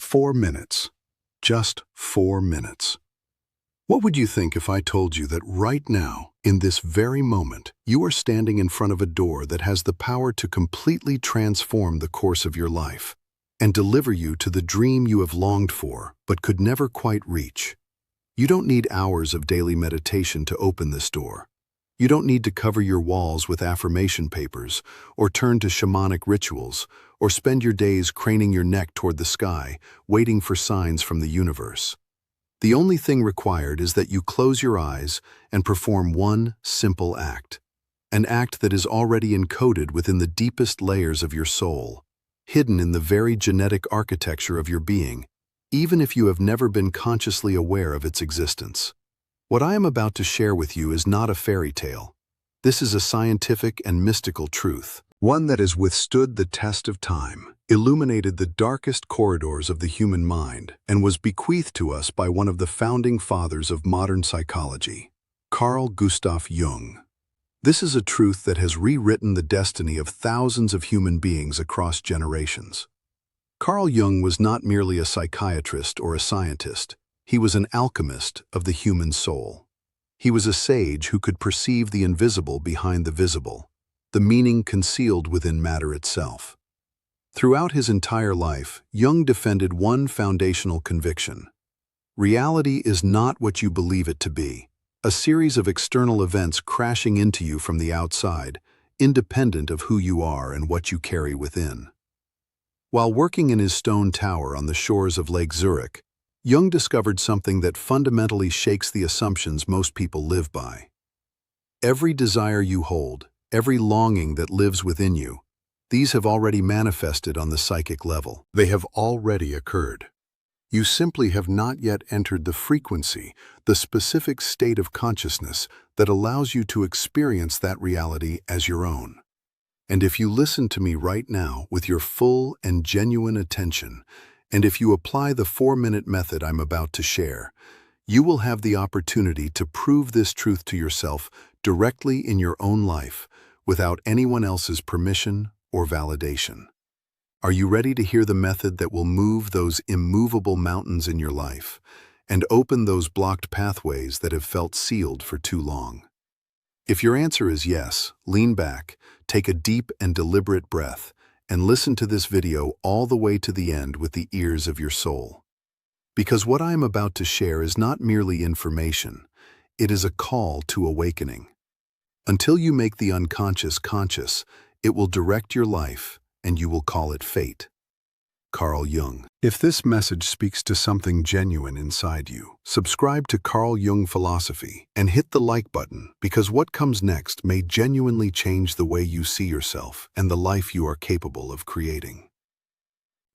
4 minutes. Just 4 minutes. What would you think if I told you that right now, in this very moment, you are standing in front of a door that has the power to completely transform the course of your life and deliver you to the dream you have longed for but could never quite reach? You don't need hours of daily meditation to open this door. You don't need to cover your walls with affirmation papers, or turn to shamanic rituals, or spend your days craning your neck toward the sky, waiting for signs from the universe. The only thing required is that you close your eyes and perform one simple act, an act that is already encoded within the deepest layers of your soul, hidden in the very genetic architecture of your being, even if you have never been consciously aware of its existence. What I am about to share with you is not a fairy tale. This is a scientific and mystical truth, one that has withstood the test of time, illuminated the darkest corridors of the human mind, and was bequeathed to us by one of the founding fathers of modern psychology, Carl Jung. This is a truth that has rewritten the destiny of thousands of human beings across generations. Carl Jung was not merely a psychiatrist or a scientist. He was an alchemist of the human soul. He was a sage who could perceive the invisible behind the visible, the meaning concealed within matter itself. Throughout his entire life, Jung defended one foundational conviction. Reality is not what you believe it to be, a series of external events crashing into you from the outside, independent of who you are and what you carry within. While working in his stone tower on the shores of Lake Zurich, Jung discovered something that fundamentally shakes the assumptions most people live by. Every desire you hold, every longing that lives within you, these have already manifested on the psychic level. They have already occurred. You simply have not yet entered the frequency, the specific state of consciousness that allows you to experience that reality as your own. And if you listen to me right now with your full and genuine attention, and if you apply the 4-minute method I'm about to share, you will have the opportunity to prove this truth to yourself directly in your own life, without anyone else's permission or validation. Are you ready to hear the method that will move those immovable mountains in your life and open those blocked pathways that have felt sealed for too long? If your answer is yes, lean back, take a deep and deliberate breath, and listen to this video all the way to the end with the ears of your soul. Because what I am about to share is not merely information, it is a call to awakening. Until you make the unconscious conscious, it will direct your life, and you will call it fate. Carl Jung. If this message speaks to something genuine inside you, subscribe to Carl Jung Philosophy and hit the like button, because what comes next may genuinely change the way you see yourself and the life you are capable of creating.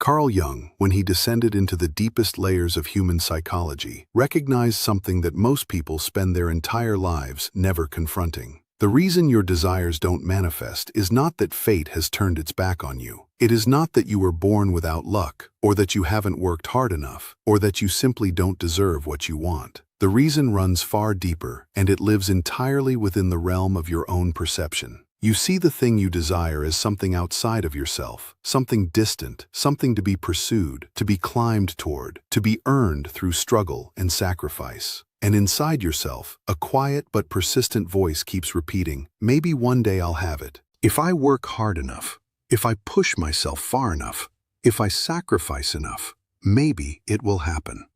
Carl Jung, when he descended into the deepest layers of human psychology, recognized something that most people spend their entire lives never confronting. The reason your desires don't manifest is not that fate has turned its back on you. It is not that you were born without luck, or that you haven't worked hard enough, or that you simply don't deserve what you want. The reason runs far deeper, and it lives entirely within the realm of your own perception. You see the thing you desire as something outside of yourself, something distant, something to be pursued, to be climbed toward, to be earned through struggle and sacrifice. And inside yourself, a quiet but persistent voice keeps repeating, maybe one day I'll have it. If I work hard enough, if I push myself far enough, if I sacrifice enough, maybe it will happen.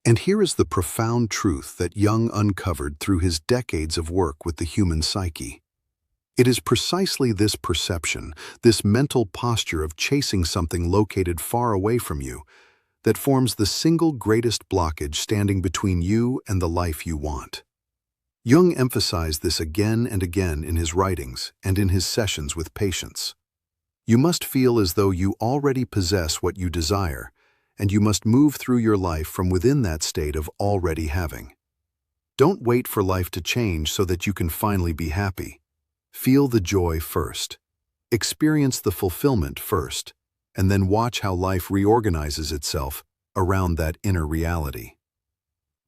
And here is the profound truth that Jung uncovered through his decades of work with the human psyche. It is precisely this perception, this mental posture of chasing something located far away from you, that forms the single greatest blockage standing between you and the life you want. Jung emphasized this again and again in his writings and in his sessions with patients. You must feel as though you already possess what you desire, and you must move through your life from within that state of already having. Don't wait for life to change so that you can finally be happy. Feel the joy first. Experience the fulfillment first, and then watch how life reorganizes itself around that inner reality.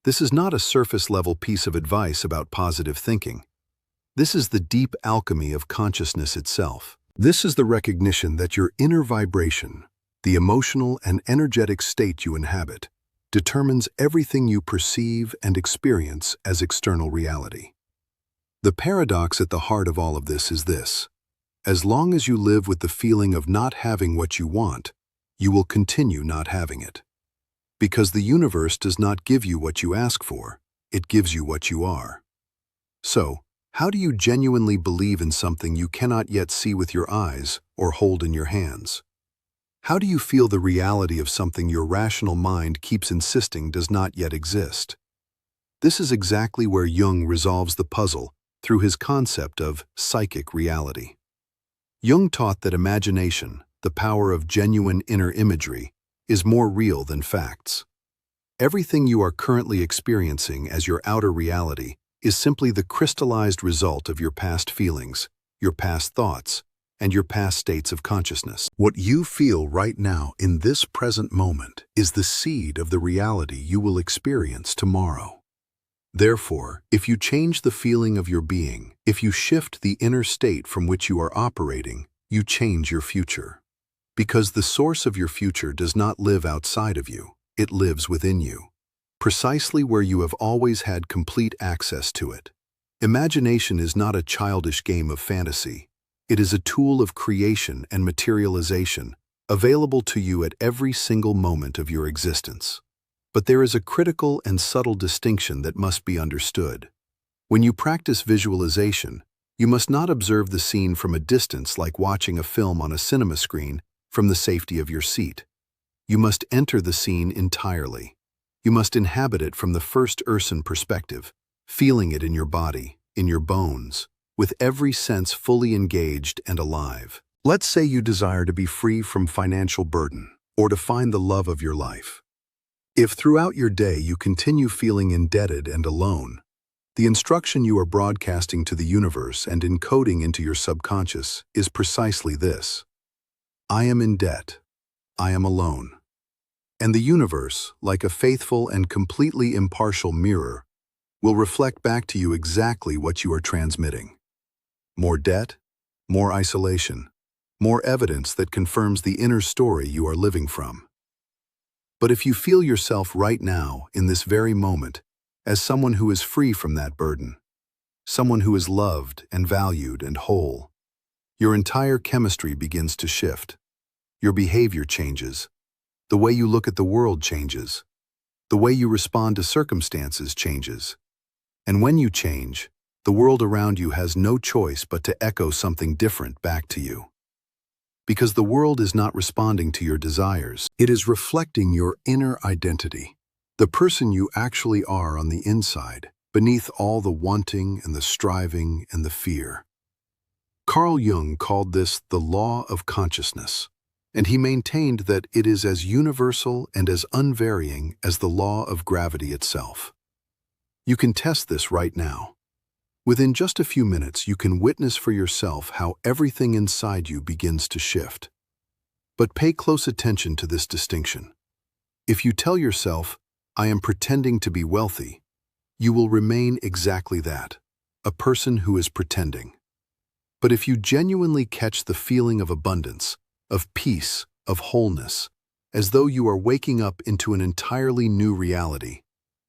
This is not a surface-level piece of advice about positive thinking. This is the deep alchemy of consciousness itself. This is the recognition that your inner vibration, The emotional and energetic state you inhabit determines everything you perceive and experience as external reality. The paradox at the heart of all of this is this: as long as you live with the feeling of not having what you want, you will continue not having it. Because the universe does not give you what you ask for, it gives you what you are. So, how do you genuinely believe in something you cannot yet see with your eyes or hold in your hands? How do you feel the reality of something your rational mind keeps insisting does not yet exist? This is exactly where Jung resolves the puzzle through his concept of psychic reality. Jung taught that imagination, the power of genuine inner imagery, is more real than facts. Everything you are currently experiencing as your outer reality is simply the crystallized result of your past feelings, your past thoughts, and your past states of consciousness. What you feel right now in this present moment is the seed of the reality you will experience tomorrow. Therefore, if you change the feeling of your being, if you shift the inner state from which you are operating, you change your future. Because the source of your future does not live outside of you, it lives within you, precisely where you have always had complete access to it. Imagination is not a childish game of fantasy. It is a tool of creation and materialization, available to you at every single moment of your existence. But there is a critical and subtle distinction that must be understood. When you practice visualization, you must not observe the scene from a distance like watching a film on a cinema screen from the safety of your seat. You must enter the scene entirely. You must inhabit it from the first-person perspective, feeling it in your body, in your bones, with every sense fully engaged and alive. Let's say you desire to be free from financial burden, or to find the love of your life. If throughout your day you continue feeling indebted and alone, the instruction you are broadcasting to the universe and encoding into your subconscious is precisely this: I am in debt. I am alone. And the universe, like a faithful and completely impartial mirror, will reflect back to you exactly what you are transmitting. More debt, more isolation, more evidence that confirms the inner story you are living from. But if you feel yourself right now, in this very moment, as someone who is free from that burden, someone who is loved and valued and whole, your entire chemistry begins to shift. Your behavior changes. The way you look at the world changes. The way you respond to circumstances changes. And when you change, the world around you has no choice but to echo something different back to you. Because the world is not responding to your desires, it is reflecting your inner identity, the person you actually are on the inside, beneath all the wanting and the striving and the fear. Carl Jung called this the law of consciousness, and he maintained that it is as universal and as unvarying as the law of gravity itself. You can test this right now. Within just a few minutes, you can witness for yourself how everything inside you begins to shift. But pay close attention to this distinction. If you tell yourself, I am pretending to be wealthy, you will remain exactly that, a person who is pretending. But if you genuinely catch the feeling of abundance, of peace, of wholeness, as though you are waking up into an entirely new reality,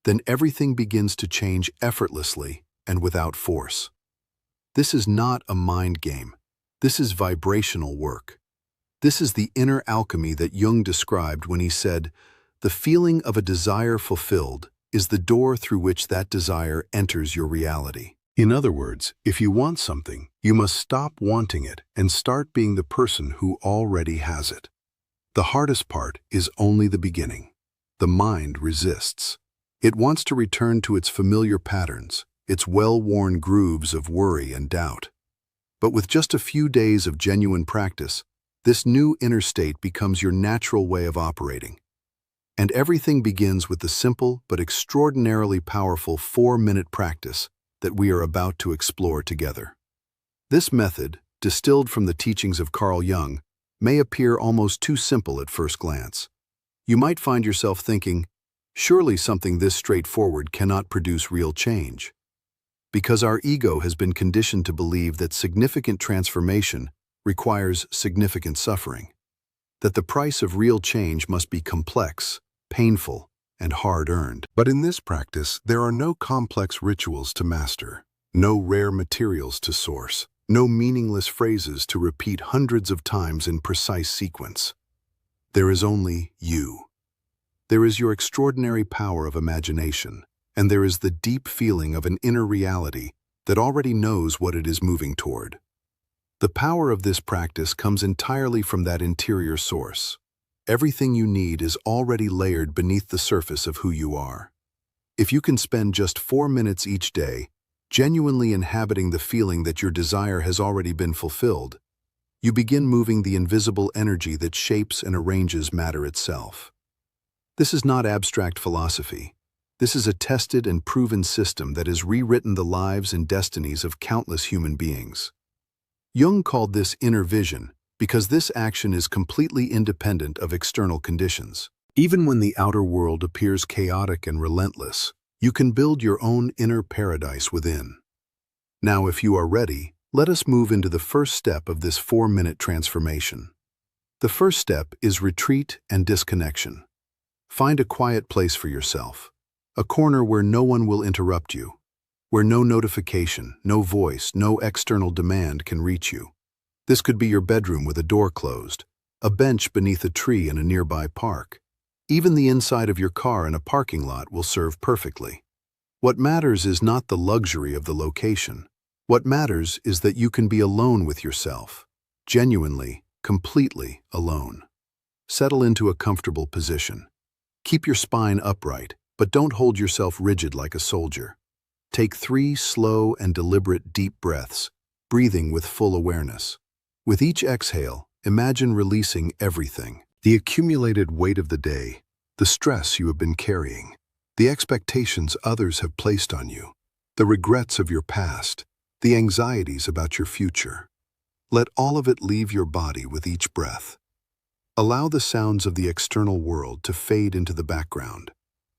then everything begins to change effortlessly and without force. This is not a mind game. This is vibrational work. This is the inner alchemy that Jung described when he said, the feeling of a desire fulfilled is the door through which that desire enters your reality. In other words, if you want something, you must stop wanting it and start being the person who already has it. The hardest part is only the beginning. The mind resists. It wants to return to its familiar patterns, its well-worn grooves of worry and doubt. But with just a few days of genuine practice, this new inner state becomes your natural way of operating. And everything begins with the simple but extraordinarily powerful 4-minute practice that we are about to explore together. This method, distilled from the teachings of Carl Jung, may appear almost too simple at first glance. You might find yourself thinking, surely something this straightforward cannot produce real change. Because our ego has been conditioned to believe that significant transformation requires significant suffering. that the price of real change must be complex, painful, and hard-earned. But in this practice, there are no complex rituals to master, no rare materials to source, no meaningless phrases to repeat hundreds of times in precise sequence. There is only you. There is your extraordinary power of imagination, and there is the deep feeling of an inner reality that already knows what it is moving toward. The power of this practice comes entirely from that interior source. Everything you need is already layered beneath the surface of who you are. If you can spend just 4 minutes each day, genuinely inhabiting the feeling that your desire has already been fulfilled, you begin moving the invisible energy that shapes and arranges matter itself. This is not abstract philosophy. This is a tested and proven system that has rewritten the lives and destinies of countless human beings. Jung called this inner vision because this action is completely independent of external conditions. Even when the outer world appears chaotic and relentless, you can build your own inner paradise within. Now, if you are ready, let us move into the first step of this 4-minute transformation. The first step is retreat and disconnection. Find a quiet place for yourself, a corner where no one will interrupt you, where no notification, no voice, no external demand can reach you. This could be your bedroom with a door closed, a bench beneath a tree in a nearby park. Even the inside of your car in a parking lot will serve perfectly. What matters is not the luxury of the location. What matters is that you can be alone with yourself, genuinely, completely alone. Settle into a comfortable position. Keep your spine upright, but don't hold yourself rigid like a soldier. Take 3 slow and deliberate deep breaths, breathing with full awareness. With each exhale, imagine releasing everything. The accumulated weight of the day, the stress you have been carrying, the expectations others have placed on you, the regrets of your past, the anxieties about your future. Let all of it leave your body with each breath. Allow the sounds of the external world to fade into the background.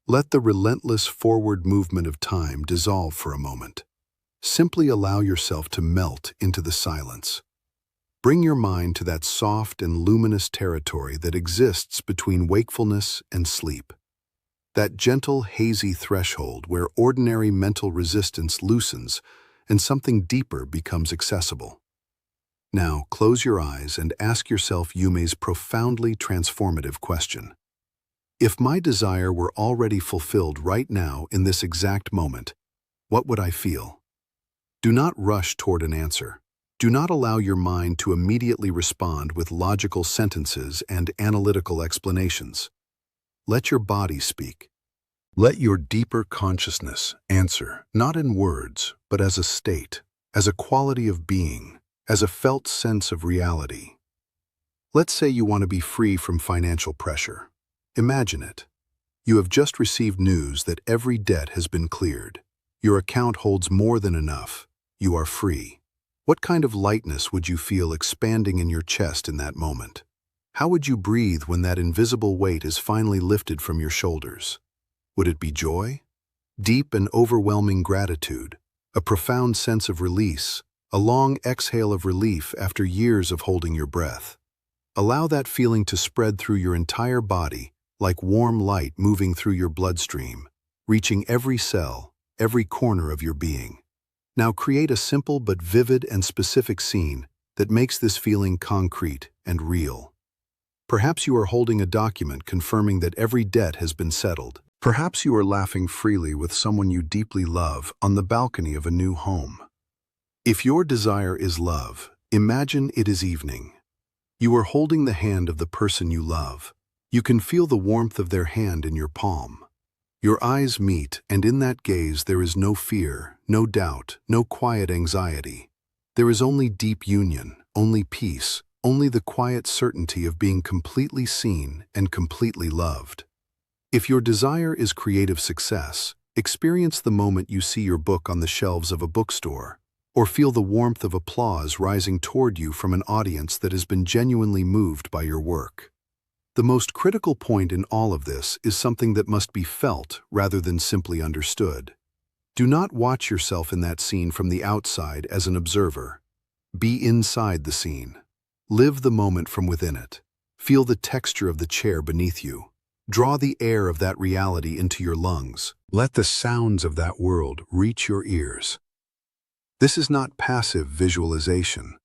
Let the relentless forward movement of time dissolve for a moment. Simply allow yourself to melt into the silence. Bring your mind to that soft and luminous territory that exists between wakefulness and sleep. That gentle, hazy threshold where ordinary mental resistance loosens and something deeper becomes accessible. Now, close your eyes and ask yourself Yume's profoundly transformative question. If my desire were already fulfilled right now in this exact moment, what would I feel? Do not rush toward an answer. Do not allow your mind to immediately respond with logical sentences and analytical explanations. Let your body speak. Let your deeper consciousness answer, not in words, but as a state, as a quality of being, as a felt sense of reality. Let's say you want to be free from financial pressure. Imagine it. You have just received news that every debt has been cleared. Your account holds more than enough. You are free. What kind of lightness would you feel expanding in your chest in that moment? How would you breathe when that invisible weight is finally lifted from your shoulders? Would it be joy? Deep and overwhelming gratitude, a profound sense of release, a long exhale of relief after years of holding your breath. Allow that feeling to spread through your entire body, like warm light moving through your bloodstream, reaching every cell, every corner of your being. Now create a simple but vivid and specific scene that makes this feeling concrete and real. Perhaps you are holding a document confirming that every debt has been settled. Perhaps you are laughing freely with someone you deeply love on the balcony of a new home. If your desire is love, imagine it is evening. You are holding the hand of the person you love. You can feel the warmth of their hand in your palm. Your eyes meet, and in that gaze there is no fear, no doubt, no quiet anxiety. There is only deep union, only peace, only the quiet certainty of being completely seen and completely loved. If your desire is creative success, experience the moment you see your book on the shelves of a bookstore, or feel the warmth of applause rising toward you from an audience that has been genuinely moved by your work. The most critical point in all of this is something that must be felt rather than simply understood. Do not watch yourself in that scene from the outside as an observer. Be inside the scene. Live the moment from within it. Feel the texture of the chair beneath you. Draw the air of that reality into your lungs. Let the sounds of that world reach your ears. This is not passive visualization.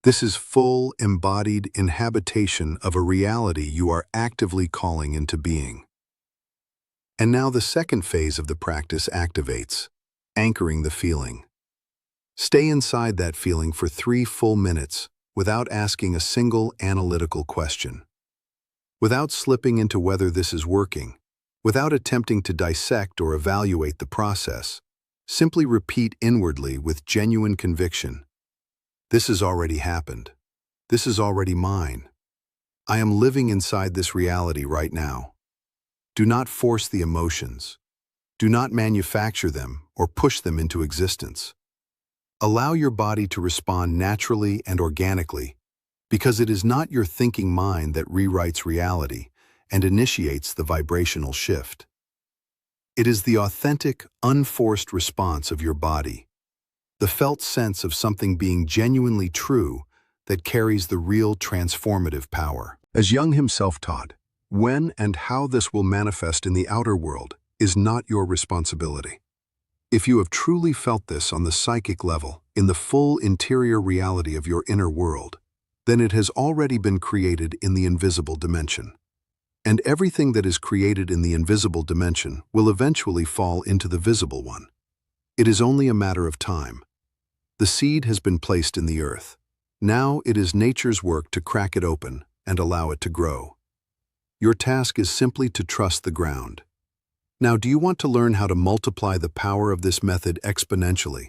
This is full, embodied inhabitation of a reality you are actively calling into being. And now the second phase of the practice activates, anchoring the feeling. Stay inside that feeling for 3 full minutes without asking a single analytical question. Without slipping into whether this is working, without attempting to dissect or evaluate the process, simply repeat inwardly with genuine conviction. This has already happened. This is already mine. I am living inside this reality right now. Do not force the emotions. Do not manufacture them or push them into existence. Allow your body to respond naturally and organically, because it is not your thinking mind that rewrites reality and initiates the vibrational shift. It is the authentic, unforced response of your body, the felt sense of something being genuinely true that carries the real transformative power. As Jung himself taught, when and how this will manifest in the outer world is not your responsibility. If you have truly felt this on the psychic level, in the full interior reality of your inner world, then it has already been created in the invisible dimension. And everything that is created in the invisible dimension will eventually fall into the visible one. It is only a matter of time. The seed has been placed in the earth. Now it is nature's work to crack it open and allow it to grow. Your task is simply to trust the ground. Now, do you want to learn how to multiply the power of this method exponentially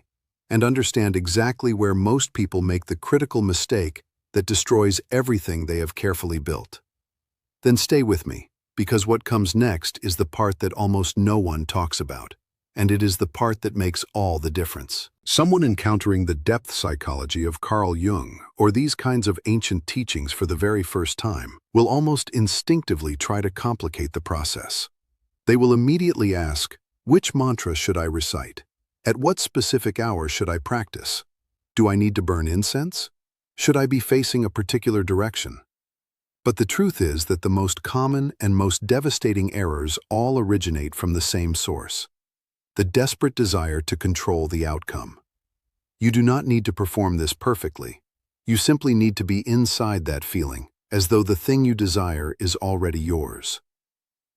and understand exactly where most people make the critical mistake that destroys everything they have carefully built? Then stay with me, because what comes next is the part that almost no one talks about, and it is the part that makes all the difference. Someone encountering the depth psychology of Carl Jung, or these kinds of ancient teachings for the very first time, will almost instinctively try to complicate the process. They will immediately ask, which mantra should I recite? At what specific hour should I practice? Do I need to burn incense? Should I be facing a particular direction? But the truth is that the most common and most devastating errors all originate from the same source: the desperate desire to control the outcome. You do not need to perform this perfectly. You simply need to be inside that feeling, as though the thing you desire is already yours.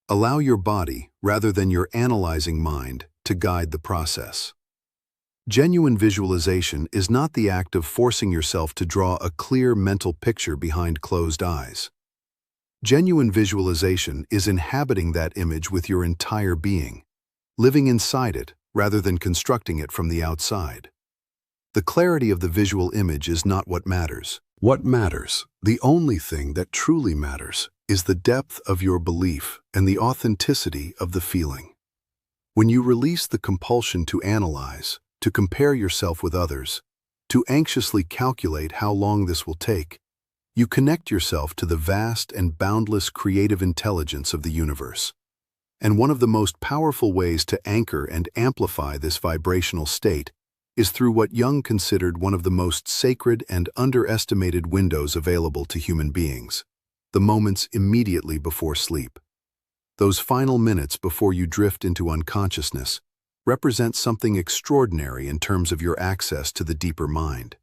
Allow your body, rather than your analyzing mind, to guide the process. Genuine visualization is not the act of forcing yourself to draw a clear mental picture behind closed eyes. Genuine visualization is inhabiting that image with your entire being, living inside it rather than constructing it from the outside. The clarity of the visual image is not what matters. What matters, the only thing that truly matters, is the depth of your belief and the authenticity of the feeling. When you release the compulsion to analyze, to compare yourself with others, to anxiously calculate how long this will take, you connect yourself to the vast and boundless creative intelligence of the universe. And one of the most powerful ways to anchor and amplify this vibrational state is through what Jung considered one of the most sacred and underestimated windows available to human beings: the moments immediately before sleep. Those final minutes before you drift into unconsciousness represent something extraordinary in terms of your access to the deeper mind.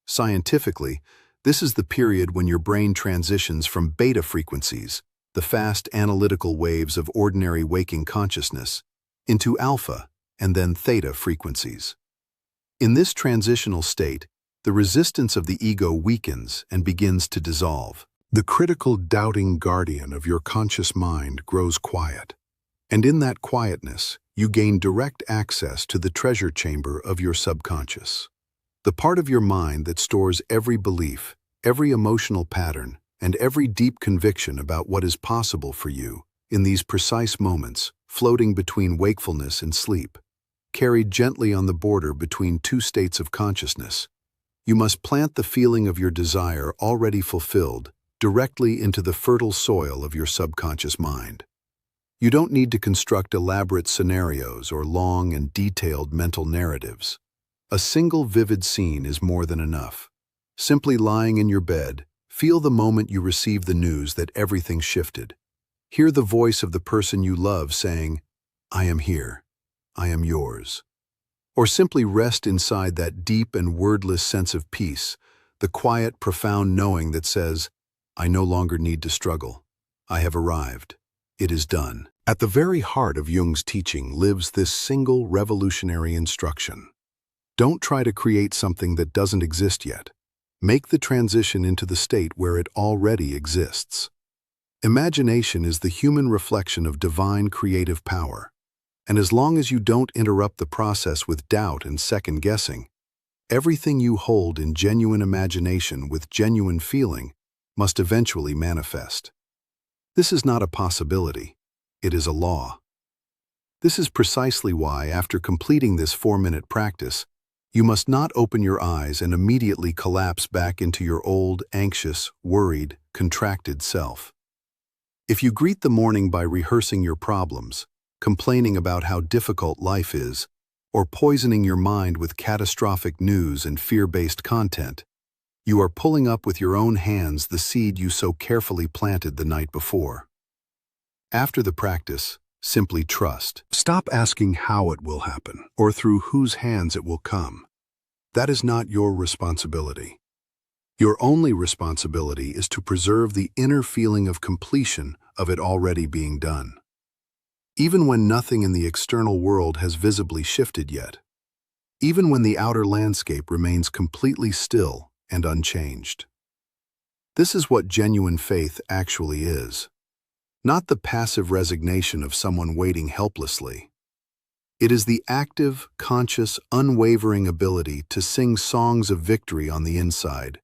Scientifically, this is the period when your brain transitions from beta frequencies, the fast analytical waves of ordinary waking consciousness, into alpha and then theta frequencies. In this transitional state, the resistance of the ego weakens and begins to dissolve. The critical doubting guardian of your conscious mind grows quiet, and in that quietness, you gain direct access to the treasure chamber of your subconscious. The part of your mind that stores every belief, every emotional pattern, and every deep conviction about what is possible for you in these precise moments, floating between wakefulness and sleep, carried gently on the border between two states of consciousness. You must plant the feeling of your desire already fulfilled directly into the fertile soil of your subconscious mind. You don't need to construct elaborate scenarios or long and detailed mental narratives. A single vivid scene is more than enough. Simply lying in your bed, Feel the moment you receive the news that everything shifted. Hear the voice of the person you love saying, "I am here. I am yours." Or simply rest inside that deep and wordless sense of peace, the quiet, profound knowing that says, "I no longer need to struggle. I have arrived. It is done." At the very heart of Jung's teaching lives this single revolutionary instruction. Don't try to create something that doesn't exist yet. Make the transition into the state where it already exists. Imagination is the human reflection of divine creative power. And as long as you don't interrupt the process with doubt and second-guessing, everything you hold in genuine imagination with genuine feeling must eventually manifest. This is not a possibility. It is a law. This is precisely why, after completing this 4-minute practice, you must not open your eyes and immediately collapse back into your old, anxious, worried, contracted self. If you greet the morning by rehearsing your problems, complaining about how difficult life is, or poisoning your mind with catastrophic news and fear-based content, you are pulling up with your own hands the seed you so carefully planted the night before. After the practice, simply trust. Stop asking how it will happen or through whose hands it will come. That is not your responsibility. Your only responsibility is to preserve the inner feeling of completion of it already being done. Even when nothing in the external world has visibly shifted yet, even when the outer landscape remains completely still and unchanged. This is what genuine faith actually is. Not the passive resignation of someone waiting helplessly. It is the active, conscious, unwavering ability to sing songs of victory on the inside,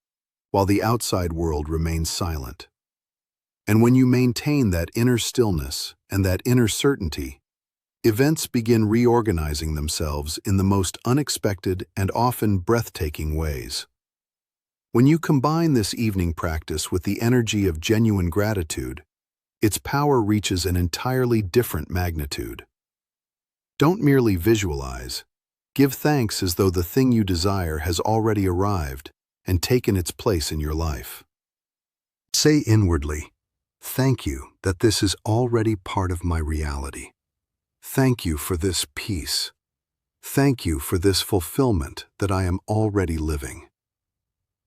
while the outside world remains silent. And when you maintain that inner stillness and that inner certainty, events begin reorganizing themselves in the most unexpected and often breathtaking ways. When you combine this evening practice with the energy of genuine gratitude, its power reaches an entirely different magnitude. Don't merely visualize. Give thanks as though the thing you desire has already arrived and taken its place in your life. Say inwardly, "Thank you that this is already part of my reality. Thank you for this peace. Thank you for this fulfillment that I am already living."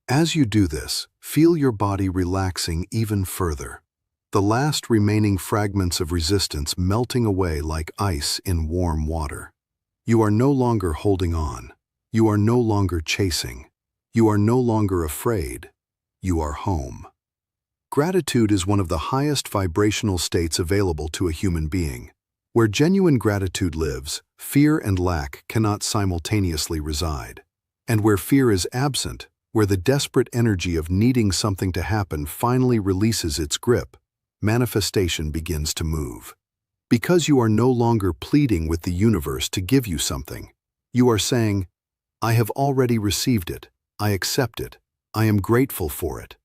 As you do this, feel your body relaxing even further, the last remaining fragments of resistance melting away like ice in warm water. You are no longer holding on. You are no longer chasing. You are no longer afraid. You are home. Gratitude is one of the highest vibrational states available to a human being. Where genuine gratitude lives, fear and lack cannot simultaneously reside. And where fear is absent, where the desperate energy of needing something to happen finally releases its grip, manifestation begins to move. Because you are no longer pleading with the universe to give you something, you are saying, "I have already received it. I accept it. I am grateful for it."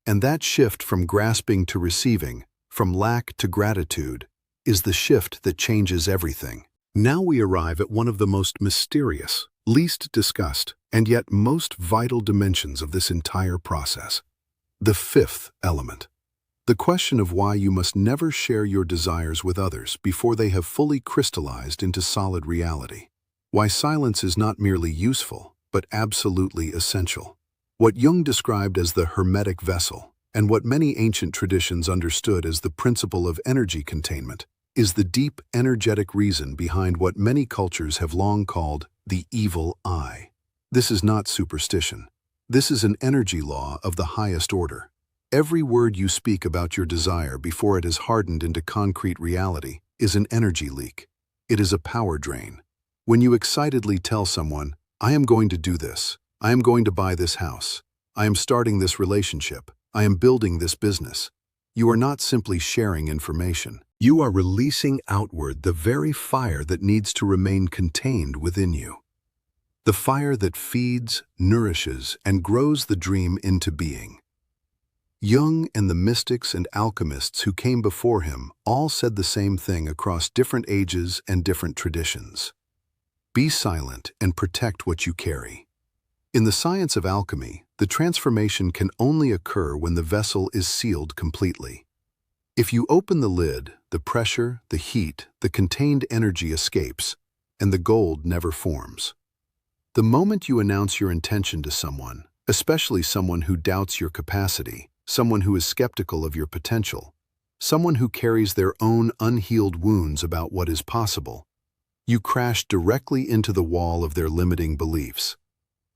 And that shift from grasping to receiving, from lack to gratitude, is the shift that changes everything. Now we arrive at one of the most mysterious, least discussed, and yet most vital dimensions of this entire process. The fifth element. The question of why you must never share your desires with others before they have fully crystallized into solid reality. Why silence is not merely useful, but absolutely essential. What Jung described as the hermetic vessel, and what many ancient traditions understood as the principle of energy containment, is the deep, energetic reason behind what many cultures have long called the evil eye. This is not superstition. This is an energy law of the highest order. Every word you speak about your desire before it is hardened into concrete reality is an energy leak. It is a power drain. When you excitedly tell someone, "I am going to do this. I am going to buy this house. I am starting this relationship. I am building this business," you are not simply sharing information. You are releasing outward the very fire that needs to remain contained within you. The fire that feeds, nourishes, and grows the dream into being. Jung and the mystics and alchemists who came before him all said the same thing across different ages and different traditions. Be silent and protect what you carry. In the science of alchemy, the transformation can only occur when the vessel is sealed completely. If you open the lid, the pressure, the heat, the contained energy escapes, and the gold never forms. The moment you announce your intention to someone, especially someone who doubts your capacity, someone who is skeptical of your potential, someone who carries their own unhealed wounds about what is possible, you crash directly into the wall of their limiting beliefs.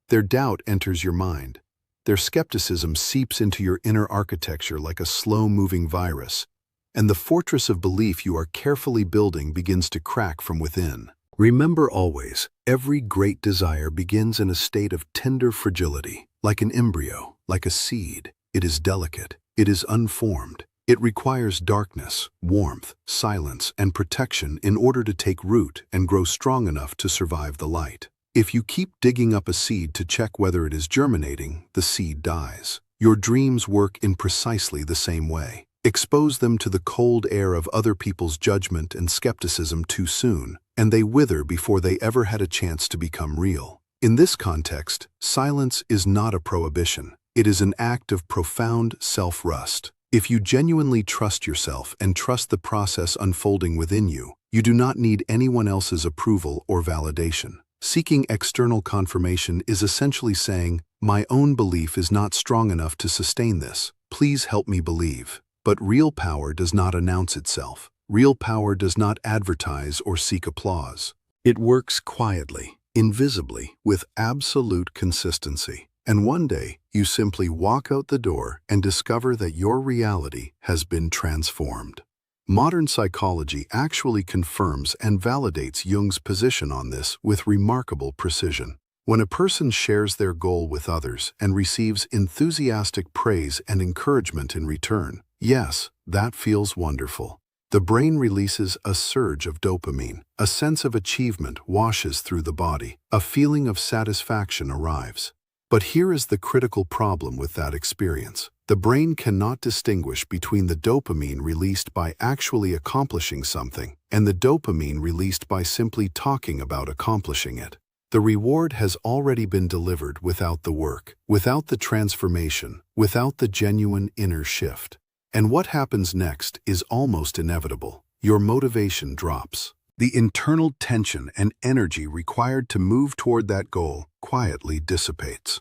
Their doubt enters your mind. Their skepticism seeps into your inner architecture like a slow-moving virus, and the fortress of belief you are carefully building begins to crack from within. Remember always, every great desire begins in a state of tender fragility, like an embryo, like a seed. It is delicate. It is unformed. It requires darkness, warmth, silence, and protection in order to take root and grow strong enough to survive the light. If you keep digging up a seed to check whether it is germinating, the seed dies. Your dreams work in precisely the same way. Expose them to the cold air of other people's judgment and skepticism too soon, and they wither before they ever had a chance to become real. In this context, silence is not a prohibition. It is an act of profound self-trust. If you genuinely trust yourself and trust the process unfolding within you, you do not need anyone else's approval or validation. Seeking external confirmation is essentially saying, "My own belief is not strong enough to sustain this. Please help me believe." But real power does not announce itself. Real power does not advertise or seek applause. It works quietly, invisibly, with absolute consistency. And one day, you simply walk out the door and discover that your reality has been transformed. Modern psychology actually confirms and validates Jung's position on this with remarkable precision. When a person shares their goal with others and receives enthusiastic praise and encouragement in return, yes, that feels wonderful. The brain releases a surge of dopamine. A sense of achievement washes through the body. A feeling of satisfaction arrives. But here is the critical problem with that experience. The brain cannot distinguish between the dopamine released by actually accomplishing something and the dopamine released by simply talking about accomplishing it. The reward has already been delivered without the work, without the transformation, without the genuine inner shift. And what happens next is almost inevitable. Your motivation drops. The internal tension and energy required to move toward that goal quietly dissipates.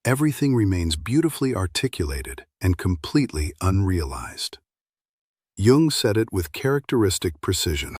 Everything remains beautifully articulated and completely unrealized. Jung said it with characteristic precision.